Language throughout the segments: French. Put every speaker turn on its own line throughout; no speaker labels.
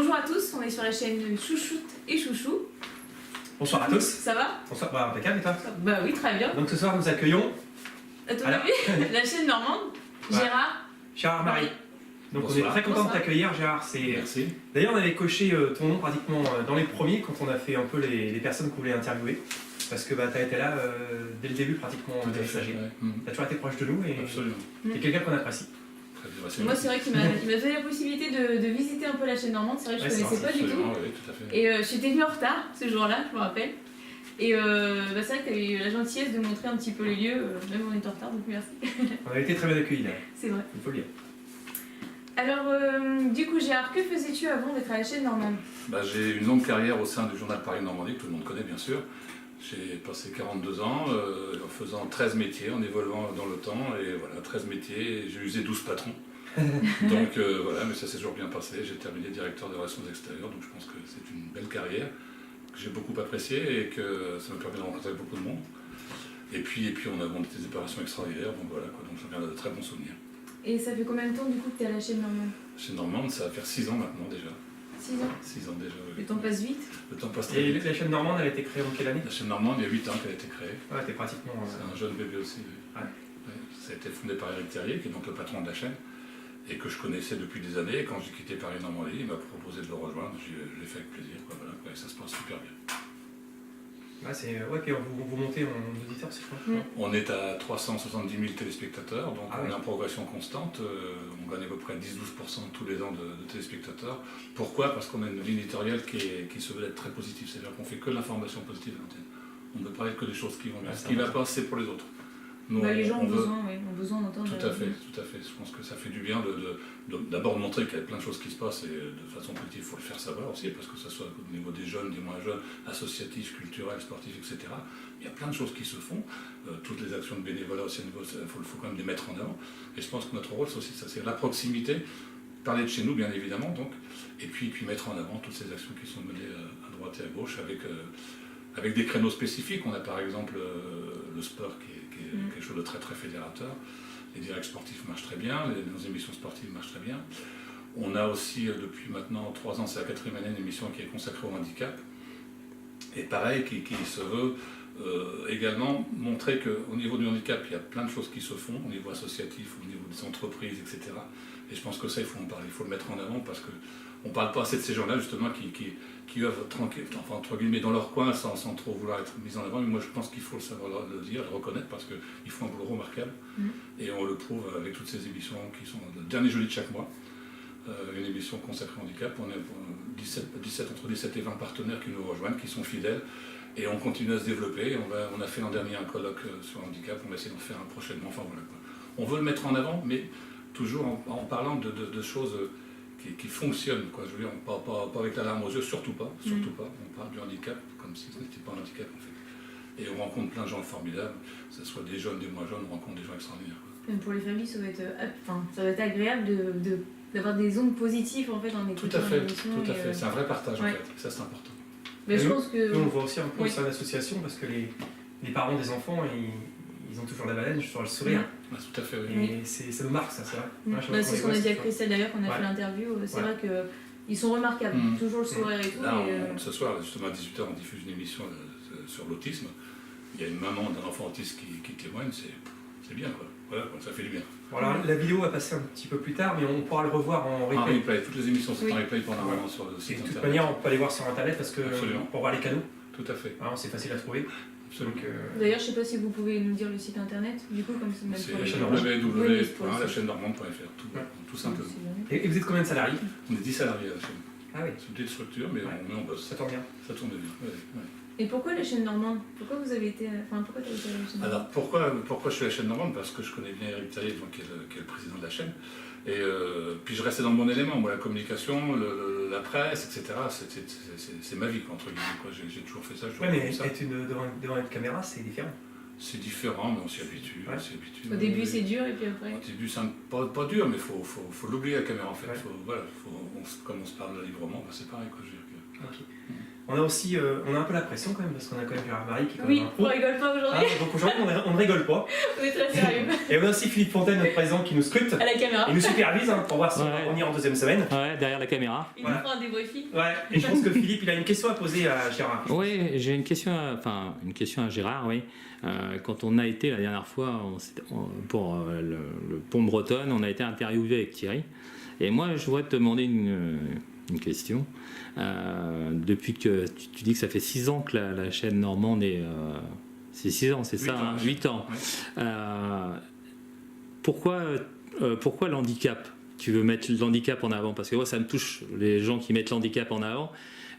Bonjour à tous, on est sur la chaîne Chouchoute et Chouchou.
Bonsoir à tous.
Ça va?
Bonsoir, bah, impeccable et toi?
Bah oui, très bien.
Donc ce soir nous accueillons
À ton
Alors.
avis, la chaîne normande,
Ouais.
Gérard
Marie. Donc on
Bonsoir.
est très content de
Bonsoir.
t'accueillir Gérard.
Merci.
D'ailleurs on avait coché ton nom pratiquement dans les premiers quand on a fait un peu les personnes qu'on voulait interviewer. Parce que bah, tu as été là dès le début pratiquement
Tout
des
à fait.
stagiaires.
Ouais.
Tu as toujours été proche de nous et
Absolument.
c'est quelqu'un qu'on apprécie.
Très bien. Bah,
Moi, c'est vrai qu'il m'a donné la possibilité de visiter un peu la chaîne normande. C'est vrai que je
Ouais,
connaissais pas du tout.
Absolument, oui, tout à fait.
Et j'étais venue en retard ce jour-là, je me rappelle. Et bah, c'est vrai que tu as eu la gentillesse de montrer un petit peu les lieux, même on était en retard, donc merci.
On a été très bien accueillis là,
C'est vrai.
il faut le dire.
Alors, du coup, Gérard, que faisais-tu avant d'être à la chaîne normande?
Bah, j'ai une longue carrière au sein du journal Paris-Normandie, que tout le monde connaît bien sûr. J'ai passé 42 ans en faisant 13 métiers, en évoluant dans le temps. Et voilà, 13 métiers, j'ai usé 12 patrons. Donc voilà, mais ça s'est toujours bien passé. J'ai terminé directeur des relations extérieures, donc je pense que c'est une belle carrière que j'ai beaucoup appréciée et que ça m'a permis de rencontrer beaucoup de monde. Et puis on a monté des opérations extraordinaires, donc voilà, quoi, donc j'en garde de très bons souvenirs.
Et ça fait combien de temps, du coup, que tu es à la chaîne normande?
Chez Normande, ça va faire 6 ans maintenant déjà.
6 ans.
6 ans déjà, oui.
Le temps passe vite.
Le temps passe très
Et
vite.
la chaîne normande elle a été créée en quelle année?
La chaîne Normande, il y a 8 ans qu'elle a été créée.
Ouais, t'es pratiquement...
C'est un jeune bébé aussi. Oui.
Ouais.
Ouais. Ça a été fondé par Eric Terrier, qui est donc le patron de la chaîne, et que je connaissais depuis des années. Et quand j'ai quitté Paris-Normandie, il m'a proposé de le rejoindre. Je l'ai fait avec plaisir. Quoi, voilà, quoi, et ça se passe super bien.
Ouais, c'est... ouais, puis vous montez en auditeur, c'est quoi?
On est à 370 000 téléspectateurs, donc
Ah
on
oui.
est en progression constante. On gagne à peu près 10-12% tous les ans de téléspectateurs. Pourquoi? Parce qu'on a une ligne éditoriale qui se veut être très positive. C'est-à-dire qu'on fait que de l'information positive à l'antenne. On ne parle que des choses qui vont bien.
Ouais,
Ce qui ne va pas, c'est pour les autres. Nous,
Bah, les gens ont
veut-
besoin d'entendre.
Tout à fait, tout à fait. Je pense que ça fait du bien d'abord de montrer qu'il y a plein de choses qui se passent et de façon positive, il faut le faire savoir aussi, parce que ce soit au niveau des jeunes, des moins jeunes, associatifs, culturels, sportifs, etc. Il y a plein de choses qui se font. Toutes les actions de bénévolat aussi, il faut quand même les mettre en avant. Et je pense que notre rôle, c'est aussi ça, c'est la proximité, parler de chez nous, bien évidemment, donc, et puis mettre en avant toutes ces actions qui sont menées à droite et à gauche avec des créneaux spécifiques. On a par exemple le sport qui est quelque chose de très très fédérateur. Les directs sportifs marchent très bien, nos émissions sportives marchent très bien. On a aussi depuis maintenant 3 ans, c'est la 4e année, une émission qui est consacrée au handicap. Et pareil, qui se veut également montrer qu'au niveau du handicap, il y a plein de choses qui se font, au niveau associatif, au niveau des entreprises, etc. Et je pense que ça, il faut en parler, il faut le mettre en avant, parce qu'on ne parle pas assez de ces gens-là, justement, qui œuvrent tranquille, enfin, entre guillemets, dans leur coin, sans trop vouloir être mis en avant. Mais moi, je pense qu'il faut le savoir le dire, le reconnaître, parce qu'ils font un boulot remarquable. Et on le prouve avec toutes ces émissions qui sont le dernier jeudi de chaque mois. Une émission consacrée au handicap. On est entre 17 et 20 partenaires qui nous rejoignent, qui sont fidèles. Et on continue à se développer. On a fait l'an dernier un colloque sur le handicap. On va essayer d'en faire un prochainement. Enfin, voilà, quoi. On veut le mettre en avant, mais toujours en parlant de choses qui fonctionnent. Quoi. Je veux dire, on ne parle pas avec la larme aux yeux, surtout pas. Surtout pas. On parle du handicap comme si ce n'était pas un handicap, en fait. Et on rencontre plein de gens formidables, que ce soit des jeunes, des moins jeunes, on rencontre des gens extraordinaires. Quoi.
Même pour les familles, ça va être agréable d'avoir des ondes positives en fait en écoutant
Tout à fait,
l'émission.
tout à fait. C'est un vrai partage,
ouais.
en fait. Ça, c'est important.
Mais je
Nous-
pense que.
Nous, on le voit aussi un peu
Oui.
au sein de l'association parce que les parents des enfants, ils ont toujours la baleine sur le sourire.
Ouais, tout à fait, oui.
Et ça nous marque, ça, c'est vrai. Ouais, je
Bah, c'est ce qu'on a dit à
vois,
Christelle d'ailleurs, quand on a
Ouais.
fait l'interview. C'est
Ouais.
vrai qu'ils sont remarquables. Toujours le sourire et tout.
Là,
et,
ce soir, justement à 18h, on diffuse une émission sur l'autisme. Il y a une maman d'un enfant autiste qui témoigne, c'est bien, quoi. Voilà, quoi, ça fait du bien.
Alors, la vidéo va passer un petit peu plus tard, mais on pourra le revoir en
En
replay.
replay, toutes les émissions sont
Oui.
en replay pendant un
Ouais.
moment sur le
Et
site
de toute
internet.
manière, on peut aller voir sur internet parce que
Absolument.
pour voir les canaux,
Tout à fait.
hein, c'est facile à trouver.
Absolument.
Donc,
D'ailleurs, je sais pas si vous pouvez nous dire le site internet, du coup, comme c'est même
C'est
pour les
chaîne normande.
www.lachaînenormande.fr, tout simplement.
et vous êtes combien de salariés?
On est 10 salariés à la chaîne.
Ah oui,
C'est une petite structure, mais
Ouais.
on bosse.
ça tombe bien.
Ça tourne bien. Ouais, ouais.
Et pourquoi la chaîne normande? Pourquoi vous avez été. Enfin, pourquoi tu as été à la chaîne normande?
Alors pourquoi je suis à la chaîne normande? Parce que je connais bien Eric Terrier, donc, qui est le président de la chaîne. Et puis je restais dans le bon élément. Moi, la communication, la presse, etc., c'est ma vie, quoi, entre guillemets. Quoi. J'ai toujours fait ça. Je
Ouais, mais
comme ça.
être devant une caméra, c'est différent.
C'est différent, mais on s'y habitue.
Ouais.
On s'y habitue.
Au début, c'est dur, et puis après.
Au début, c'est pas dur, mais il faut l'oublier la caméra en fait.
Ouais.
Comme on se parle librement, bah, c'est pareil. Quoi, je veux dire que...
Ok. On a aussi on a un peu la pression quand même, parce qu'on a quand même Gérard Marie qui est quand
Oui,
même un
on
pro.
rigole pas aujourd'hui,
Donc aujourd'hui, on ne rigole pas.
on est très sérieux.
Et on a aussi Philippe Fontaine, notre président, qui nous scrute.
À la caméra.
Il nous supervise pour voir si on va
Ouais.
revenir en deuxième semaine.
Ouais, derrière la caméra.
Il
Voilà.
nous fera un débriefing.
Ouais, et je pense que Philippe, il a une question à poser à Gérard.
Oui, j'ai une question à Gérard, oui. Quand on a été la dernière fois pour le pont de Bretonne, on a été interviewé avec Thierry. Et moi, je voudrais te demander une question. Depuis que tu dis que ça fait 6 ans que la chaîne normande est... c'est 6 ans, c'est
8
ça,
ans,
8 ans.
Ouais.
Pourquoi le handicap? Tu veux mettre l'handicap en avant? Parce que moi, ça me touche, les gens qui mettent l'handicap en avant.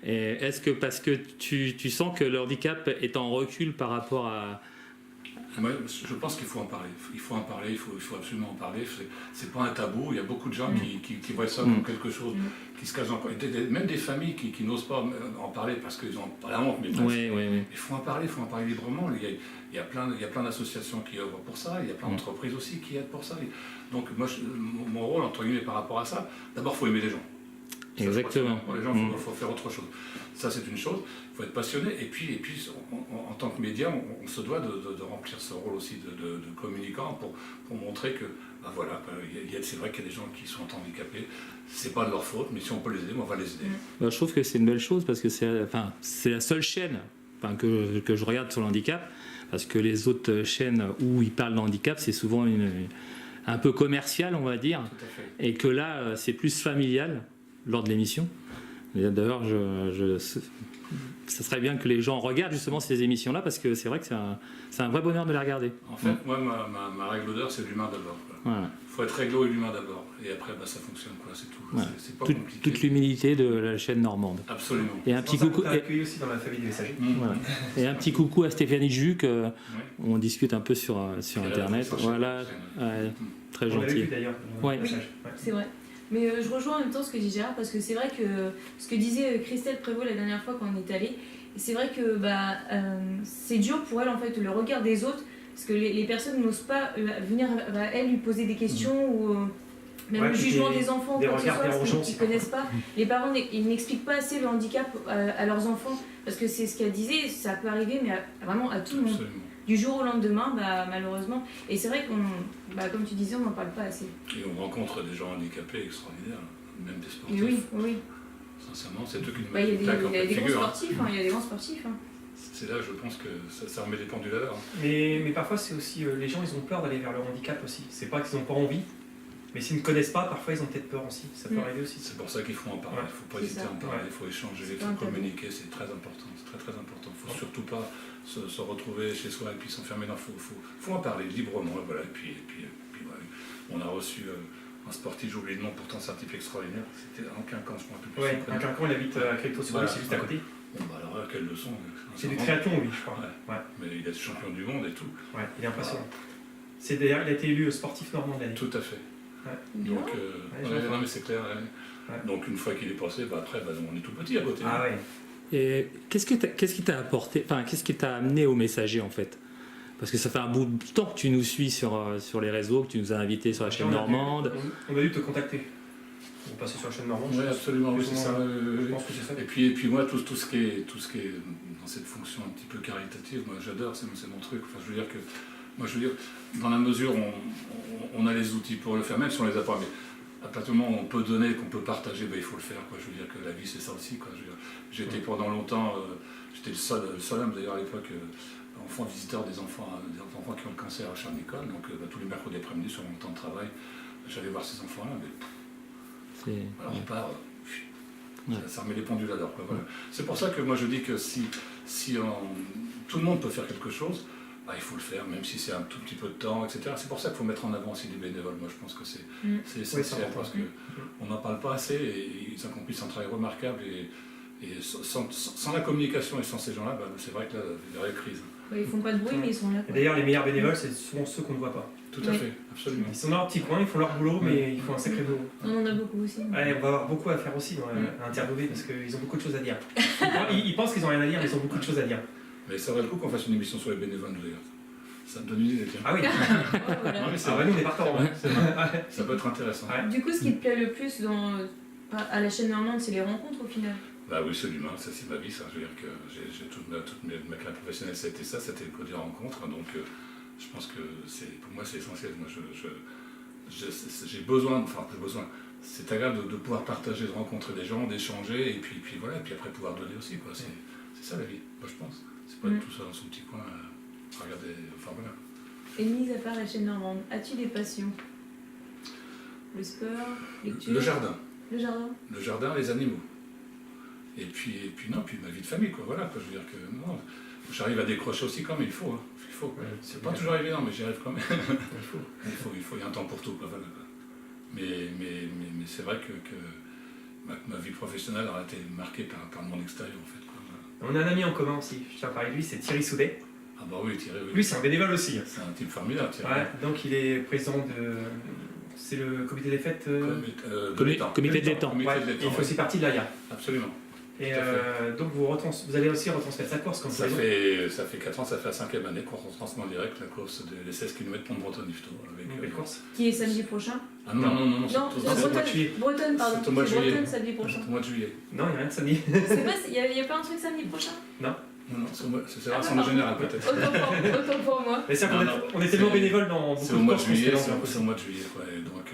Et est-ce que parce que tu sens que le handicap est en recul par rapport à...
Moi, je pense qu'il faut en parler. Il faut en parler, il faut absolument en parler. C'est pas un tabou. Il y a beaucoup de gens qui voient ça comme quelque chose qui se cache encore. Même des familles qui n'osent pas en parler parce qu'ils ont pas la honte. Mais
Oui.
il faut en parler librement. Il y a plein d'associations qui œuvrent pour ça. Il y a plein d'entreprises aussi qui aident pour ça. Donc moi, mon rôle, entre guillemets, par rapport à ça, d'abord, il faut aimer les gens.
Exactement.
Pour les gens, il faut faire autre chose. Ça, c'est une chose. Il faut être passionné. Et puis en tant que média, on se doit de remplir ce rôle aussi de communicant pour montrer que, ben voilà, c'est vrai qu'il y a des gens qui sont handicapés. C'est pas de leur faute, mais si on peut les aider, on va les aider.
Je trouve que c'est une belle chose parce que c'est la seule chaîne que je regarde sur le handicap. Parce que les autres chaînes où ils parlent de handicap, c'est souvent un peu commercial, on va dire.
Tout à fait.
Et que là, c'est plus familial lors de l'émission. D'ailleurs, ça serait bien que les gens regardent justement ces émissions-là parce que c'est vrai que c'est un vrai bonheur de les regarder.
En fait, moi, ma règle d'or, c'est l'humain d'abord.
Voilà.
Il faut être réglo et l'humain d'abord. Et après, ça fonctionne, c'est tout.
Voilà.
C'est pas compliqué.
Toute l'humilité de la chaîne normande.
Absolument.
Et un petit coucou.
accueilli aussi dans la famille des messagers.
Voilà. Et un petit coucou à Stéphanie Juc. On discute un peu sur Internet. Voilà. Très
On l'avait vu
gentil.
d'ailleurs.
Ouais.
Oui, c'est vrai. Mais je rejoins en même temps ce que dit Gérard, parce que c'est vrai que ce que disait Christelle Prévost la dernière fois quand on est allé, c'est vrai que c'est dur pour elle en fait le regard des autres, parce que les personnes n'osent pas venir à elle lui poser des questions ou même le jugement des enfants ou quoi que ce soit, parce qu'ils ne connaissent pas. Les parents ils n'expliquent pas assez le handicap à leurs enfants, parce que c'est ce qu'elle disait, ça peut arriver mais vraiment à tout le monde.
Absolument.
Du jour au lendemain, malheureusement. Et c'est vrai qu'on, comme tu disais, on n'en parle pas assez.
Et on rencontre des gens handicapés extraordinaires, même des sportifs.
Et oui.
Sincèrement, c'est eux qui nous
Il y a
mettent la
des grands
figure.
sportifs, il y a des grands sportifs.
C'est là, je pense que ça remet les pendules à l'heure.
Mais parfois, c'est aussi les gens, ils ont peur d'aller vers le handicap aussi. C'est pas qu'ils n'ont pas envie, mais s'ils ne connaissent pas, parfois ils ont peut-être peur aussi. Ça peut arriver aussi.
C'est pour ça qu'il faut en parler. Il ne faut pas hésiter à en parler. Il faut échanger, il faut communiquer. C'est très important. C'est très important. Il ne faut surtout pas se retrouver chez soi et puis s'enfermer dans. Il faut en parler librement. Voilà. Et puis voilà. On a reçu un sportif, j'ai oublié le nom, pourtant c'est un type extraordinaire. C'était un Quincan, je ne me rappelle plus.
Ouais, un Quincan, il habite à Créteil-sur-Rue, c'est juste à côté.
Bon, alors là, quelle leçon.
C'est du triathlon, lui, je crois.
Ouais. Mais il est champion du monde et tout.
Ouais, il est impressionnant. C'est d'ailleurs, il a été élu sportif normand de l'année.
Tout à fait.
Ouais.
Donc, non mais c'est clair.
Ouais.
Donc une fois qu'il est passé, après, on est tout petit à côté.
Ah ouais.
Et qu'est-ce qui t'a apporté, qu'est-ce qui t'a amené au messager en fait? Parce que ça fait un bout de temps que tu nous suis sur les réseaux, que tu nous as invités sur la chaîne normande.
On a dû te contacter. On passer sur la chaîne normande.
Oui, absolument, oui, c'est ça.
Je pense que c'est ça.
Et puis moi, tout ce qui est dans cette fonction un petit peu caritative, moi j'adore, c'est mon truc. Enfin, je veux dire que, dans la mesure où on a les outils pour le faire, même si on les a pas, mais à partir du moment où on peut donner, qu'on peut partager, il faut le faire. Quoi. Je veux dire que la vie, c'est ça aussi. Quoi. J'étais pendant longtemps, j'étais le seul homme d'ailleurs à l'époque, enfant visiteur des enfants qui ont le cancer à Charles-Nicolle. Donc tous les mercredis après-midi, sur mon temps de travail, j'allais voir ces enfants-là. Mais alors on part, ça remet les pendules à l'heure. Voilà. C'est pour ça que moi je dis que si tout le monde peut faire quelque chose, il faut le faire, même si c'est un tout petit peu de temps, etc. C'est pour ça qu'il faut mettre en avant aussi des bénévoles. Moi, je pense que c'est essentiel parce qu'on n'en parle pas assez et ils accomplissent un travail remarquable. Et sans la communication et sans ces gens-là, c'est vrai que là, il y aurait une crise.
Ils font pas de bruit, mais ils sont là.
D'ailleurs, les meilleurs bénévoles, c'est souvent ceux qu'on ne voit pas.
Tout à fait, absolument.
Ils sont dans leur petit coin, ils font leur boulot, mais ils font un sacré boulot.
On en a beaucoup aussi.
Ouais, on va avoir beaucoup à faire aussi à interviewer parce qu'ils ont beaucoup de choses à dire. Ils pensent qu'ils n'ont rien à dire, mais ils ont beaucoup de choses à dire.
Mais ça vaut le coup qu'on fasse une émission sur les bénévoles, d'ailleurs. Ça me donne une idée.
Ah oui.
Voilà.
Non, mais c'est vrai, nous on est partants.
Ça peut être intéressant.
Du coup, ce qui te plaît le plus à la chaîne normande, c'est les rencontres au final.
Bah oui, c'est l'humain, ça c'est ma vie, ça. Je veux dire que toute ma carrière professionnelle, ça a été ça, c'était le code des rencontres. Donc je pense que pour moi c'est essentiel. Moi, j'ai besoin, c'est agréable de pouvoir partager, de rencontrer des gens, d'échanger, et puis voilà, et puis après pouvoir donner aussi, quoi. C'est ça la vie, moi je pense. C'est pas être tout ça dans son petit coin, regarder, enfin voilà.
Et mis à part la chaîne normande, as-tu des passions? Le sport, lecture?
Le jardin.
Le jardin?
Le jardin, les animaux. Et puis ma vie de famille, quoi. Voilà, quoi. Je veux dire que non, j'arrive à décrocher aussi comme il faut. Hein. Il faut.
Ouais,
c'est pas toujours évident, mais j'y arrive quand même. Il y a un temps pour tout, quoi. Voilà, quoi. Mais c'est vrai que ma vie professionnelle a été marquée par le monde extérieur, en fait. Quoi.
On a un ami en commun aussi, je tiens à parler de lui, c'est Thierry Soudet.
Ah bah oui, Thierry. Oui.
Lui, c'est un bénévole aussi.
C'est un type formidable, Thierry.
Ouais, donc il est président de... C'est le comité des fêtes...
Comité de l'étang.
Ouais, il fait aussi partie de l'AIA.
Absolument.
Et donc vous allez aussi retransmettre sa course comme
ça fait 4 ans, ça fait la 5e année qu'on retransmet en direct la course des 16 km Pont de Bretonne-Ifto.
Belle course.
Qui est samedi prochain?
Ah non,
c'est Bretonne, pardon.
C'est au mois de juillet.
Bretonne, samedi prochain.
C'est au mois de juillet.
Non, il n'y a rien de samedi.
Il n'y a pas un truc samedi prochain?
Non.
Non, c'est l'Assemblée générale peut-être.
Autant pour moi.
Mais c'est on est tellement bénévoles dans beaucoup de courses.
C'est au mois de juillet, quoi. Et donc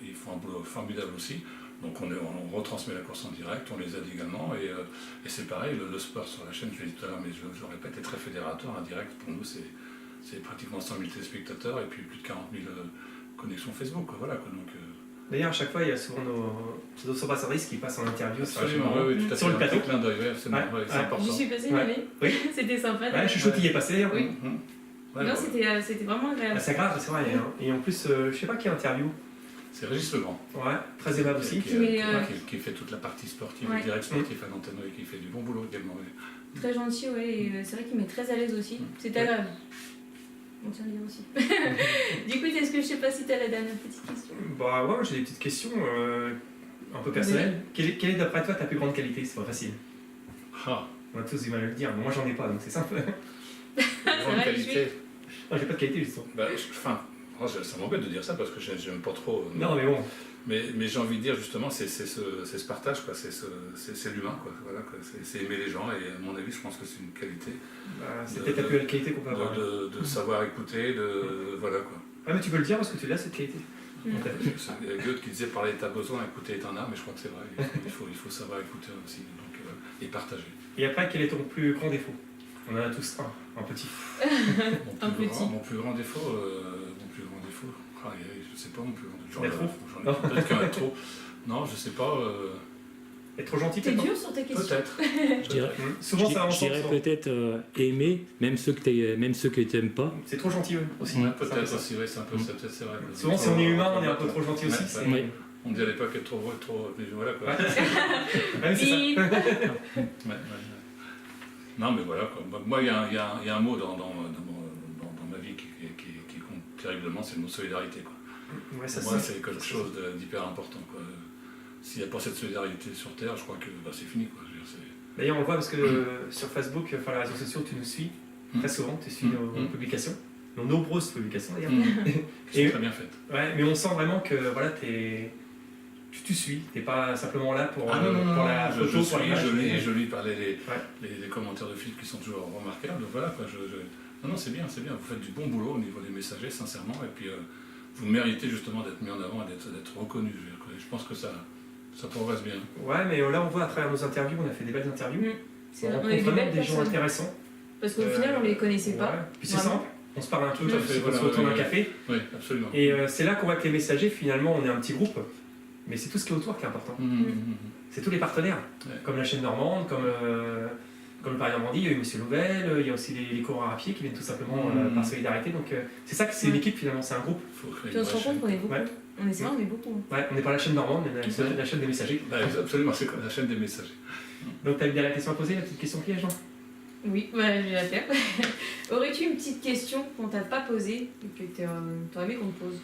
ils font un boulot formidable aussi. Donc on retransmet la course en direct, on les aide également, et c'est pareil, le sport sur la chaîne, je l'ai dit tout à l'heure, mais je le répète, est très fédérateur. En direct, pour nous, c'est pratiquement 100 000 téléspectateurs et puis plus de 40 000 connexions Facebook, quoi. Voilà, quoi. Donc,
d'ailleurs, à chaque fois, il y a souvent nos ambassadrices qui passent en interview sur
le
plateau.
Clin d'œil, c'est important.
J'y suis passée,
oui.
C'était sympa.
Ouais, Chuchotis y est passé.
Oui. Non, c'était vraiment agréable.
C'est grave, c'est vrai. Et en plus, je sais pas qui interview.
C'est Régis Legrand.
Ouais, très aimable aussi.
Qui fait toute la partie sportive, le direct sportif à l'antenne, et qui fait du bon boulot également.
Très gentil, ouais, et c'est vrai qu'il m'est très à l'aise aussi. C'est agréable. On tient bien aussi. Du coup, est-ce que je sais pas si tu as la dernière petite question?
Bah ouais, j'ai des petites questions un peu personnelles. Quelle est d'après toi ta plus grande qualité? C'est pas facile. On a tous du mal à le dire, mais moi j'en ai pas, donc c'est simple.
Grande qualité.
Non, j'ai pas de qualité justement.
Ça m'embête de dire ça parce que j'aime pas trop.
Non, mais bon.
Mais j'ai envie de dire justement, c'est ce partage, quoi. C'est l'humain, quoi. Voilà, quoi. C'est aimer les gens, et à mon avis, je pense que c'est une qualité.
C'est peut-être la plus belle qualité qu'on peut avoir.
De savoir écouter, voilà, quoi.
Ah, mais tu peux le dire parce que tu l'as cette qualité.
Il y a Goethe qui disait parler est un besoin, écouter est un art, mais je crois que c'est vrai. Il faut savoir écouter aussi, donc, et partager. Et
après, quel est ton plus grand défaut? On en a tous un petit.
Mon plus grand défaut, je sais pas mon plus grand défaut. Peut-être qu'il y en a trop. Non, je sais pas.
Être trop gentil,
t'es dur sur tes questions.
Peut-être.
Souvent, ça
je dirais peut-être aimer, même ceux que tu n'aimes pas.
C'est trop gentil aussi.
Ouais, peut-être aussi, ouais, c'est un peu ça, peut-être c'est vrai.
Souvent, si on est humain, on est un peu trop gentil aussi.
On dit à l'époque être trop. Voilà, quoi.
Ouais, c'est ça.
Non, mais voilà, quoi. Moi, il y a un mot dans ma vie qui compte terriblement, c'est le mot solidarité, quoi.
Ouais,
pour moi, c'est quelque chose d'hyper important, quoi. S'il n'y a pas cette solidarité sur Terre, je crois que c'est fini, quoi.
D'ailleurs, on le voit parce que sur Facebook, enfin les réseaux sociaux, tu nous suis très souvent, tu suis nos publications, nos nombreuses publications d'ailleurs.
C'est très bien fait.
Ouais, mais on sent vraiment que voilà, tu suis, t'es pas simplement là pour la photo, pour l'image.
Je lis par les commentaires de Philippe qui sont toujours remarquables. Donc voilà, quoi. Non, c'est bien. Vous faites du bon boulot au niveau des messagers, sincèrement, et puis vous méritez justement d'être mis en avant et d'être reconnu. Je pense que ça progresse bien.
Ouais, mais là on voit à travers nos interviews, on a fait des belles interviews.
C'est
on rencontre vraiment des gens intéressants.
Parce qu'au final, on les connaissait pas.
Puis c'est simple, on se parle un peu, on se retourne un café.
Oui, absolument.
Et c'est là qu'on voit que les messagers, finalement, on est un petit groupe, mais c'est tout ce qui est autour qui est important. C'est tous les partenaires, comme la chaîne normande, comme le Paris Normandie, il y a eu Monsieur Louvel, il y a aussi les coureurs à pied qui viennent tout simplement par solidarité. Donc c'est ça que c'est une équipe finalement, c'est un groupe.
Puis on se rend compte qu'on est beaucoup. On est beaucoup.
Ouais, on n'est pas la chaîne normande, mais la chaîne des messagers.
Absolument, c'est comme la chaîne des messagers.
Donc tu as une dernière question à poser, la petite question piège, non?
Oui, je vais la faire. Aurais-tu une petite question qu'on t'a pas posée et que tu aurais aimé qu'on te pose?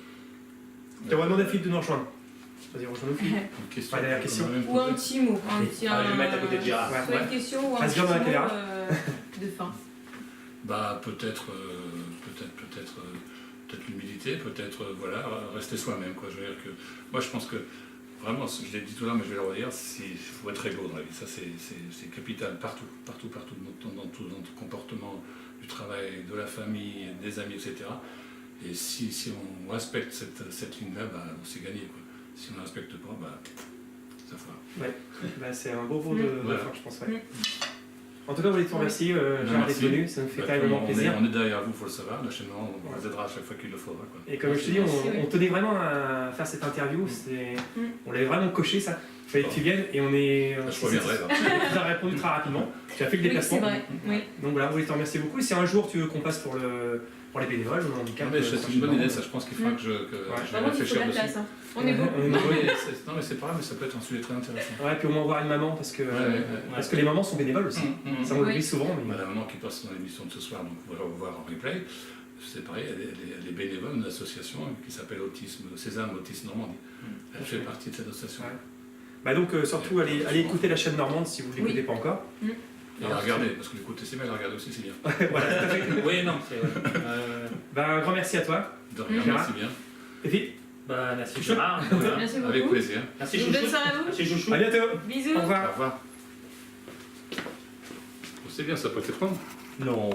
Tu aurais demandé à Philippe de nous rejoindre. Vas-y, rejoins-nous Philippe.
Une
dernière question.
Ou un petit mot.
Je vais mettre à côté de Gérard.
Soit une question ou un petit mot de fin.
Bah peut-être l'humilité, peut-être voilà, rester soi-même, quoi. Je veux dire que moi je pense que vraiment, je l'ai dit tout à l'heure, mais je vais le redire, il faut être égaux dans la vie. Ça, c'est capital partout, dans tout notre comportement, du travail, de la famille, des amis, etc. Et si on respecte cette ligne-là, c'est gagné, quoi. Si on ne la respecte pas, ça foire.
Ouais, c'est un beau de fin, je pense. Ouais. En tout cas, je voulais te remercier,
Merci.
Gérard, d'être venu, ça nous fait terriblement plaisir.
On est derrière vous, il faut le savoir, la chaîne Normande, on vous aidera à chaque fois qu'il le faudra, quoi.
Et comme je te dis, on tenait vraiment à faire cette interview, on l'avait vraiment coché ça. Il fallait que tu viennes et on est.
Je reviendrai.
Tu as répondu très rapidement, tu as fait le déplacement.
Oui, c'est vrai. Oui.
Donc voilà, je voulais te remercier beaucoup. Si un jour tu veux qu'on passe pour les bénévoles ou le handicap.
C'est une bonne idée, ça, je pense qu'il faudra que je vais
Vraiment, il faut de
réfléchir
la
dessus.
place. Hein. On est beau.
Non mais c'est pas grave, mais ça peut être un sujet très intéressant.
Ouais, puis au moins voir une maman parce que les mamans sont bénévoles aussi. Ça on l'oublie souvent. Mais...
La maman qui passe dans l'émission de ce soir, donc on va la voir en replay. C'est pareil, elle est bénévole d'une association qui s'appelle Sésame Autisme Normandie. Elle fait partie de cette association.
Bah donc surtout allez écouter la chaîne Normande si vous ne l'écoutez pas encore.
Et regardez, parce que l'écouter c'est bien, regarder aussi c'est bien.
Voilà, tout à fait.
Oui, non, c'est
un grand merci à toi.
De rien, merci bien.
Et puis,
merci Gérard.
Merci beaucoup.
Avec plaisir.
Merci
Bonne
Chouchou.
soirée à vous.
Merci Chouchou.
à bientôt.
Bisous.
Au revoir.
Au revoir. C'est bien, ça peut être prendre.
Non.